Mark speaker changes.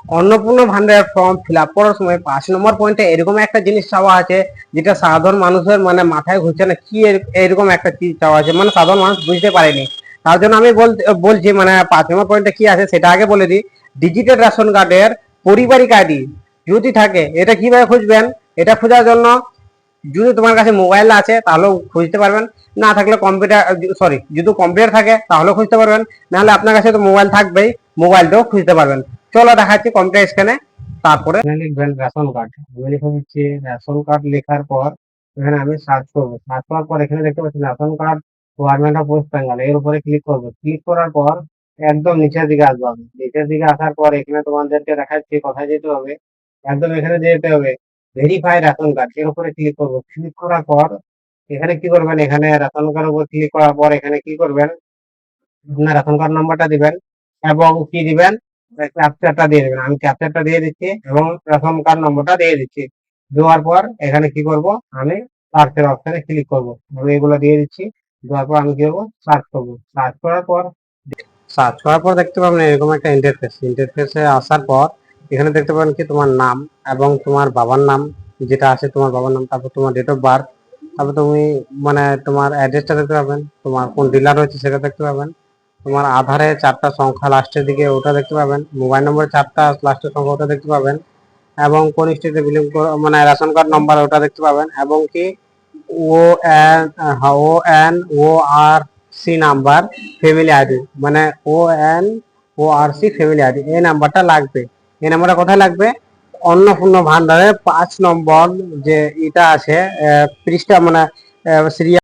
Speaker 1: অন্নপূর্ণা ভান্ডারের form fill up করার সময় 5 নম্বর পয়েন্টে এরকম একটা জিনিস চাওয়া আছে, যেটা সাধারণ মানুষের মানে মাথায় ঘুরছে না, কি এরকম একটা চিজ চাওয়া আছে, মানে সাধারণ মানুষ বুঝতে পারেনি। তার জন্য আমি বলছি মানে 5 নম্বর পয়েন্টে কি আছে সেটা আগে বলে দিই। ডিজিটাল রেশন কার্ডের পারিবারিক আইডি যদি থাকে, এটা কিভাবে খুঁজবেন? এটা খোঁজার জন্য যদি তোমার কাছে মোবাইল আছে তাহলেও খুঁজতে পারবেন, না থাকলে কম্পিউটার, সরি, যদি কম্পিউটার থাকে তাহলেও খুঁজতে পারবেন, নাহলে আপনার কাছে তো মোবাইল থাকবেই, মোবাইলটাও খুঁজতে পারবেন। চলো দেখাচ্ছি কম্পিউটার স্ক্যানে। তারপরে এখানে লিখবেন রেশন কার্ড। আমি লিখে দিচ্ছি রেশন কার্ড। লেখার পর এখানে আমি সার্চ করবো। সার্চ করার পর এখানে দেখতে পাচ্ছি ration card government of West Bengal, এর উপরে ক্লিক করবো। ক্লিক করার পর একদম নিচের দিকে আসবো। আমি নিচের দিকে আসার পর এখানে তোমাদেরকে দেখাচ্ছি কোথায় যেতে হবে। একদম এখানে যেতে হবে ভেরিফাই রেশন কার্ড, এর উপরে ক্লিক করবো। ক্লিক করার পর এখানে কি করবেন, এখানে রেশন কার্ডের উপর ক্লিক করার পর এখানে কি করবেন, আপনার রেশন কার্ড নাম্বারটা দিবেন এবং কি দিবেন, ক্যাপচারটা দিয়ে দিবেন। আমি ক্যাপচারটা দিয়ে দিচ্ছি এবং রেশন কার্ড নম্বরটা দিয়ে দিচ্ছি। দেওয়ার পর এখানে কি করব, আমি সার্চের অপশনে ক্লিক করব। আমি এগুলো দিয়ে দিচ্ছি। দেওয়ার পর আমি কি করবো, সার্চ করবো। সার্চ করার পর দেখতে পাবেন এরকম একটা ইন্টারফেসে আসার পর এখানে দেখতে পাবেন কি তোমার নাম এবং তোমার বাবার নাম, যেটা আছে তোমার বাবার নাম, তারপর তোমার ডেট অফ বার্থ, তারপর তুমি মানে তোমার অ্যাড্রেসটা দেখতে পাবেন, তোমার কোন ডিলার রয়েছে সেটা দেখতে পাবেন, তোমার আধারে 4টা সংখ্যা লাস্টের দিকে ওটা দেখতে পাবেন, মোবাইল নম্বরে 4টা লাস্টের সংখ্যা ওটা দেখতে পাবেন, এবং কোন স্টেটে বিলং মানে রেশন কার্ড নাম্বার ওটা দেখতে পাবেন, এবং কি O N O N O R C number, family ID, মানে O N O R C family ID, এই নাম্বারটা লাগবে। এই নাম্বারটা কোথায় লাগবে? অন্নপূর্ণা ভান্ডারের 5 নম্বর যে এটা আছে পৃষ্ঠা, মানে সিরিয়াল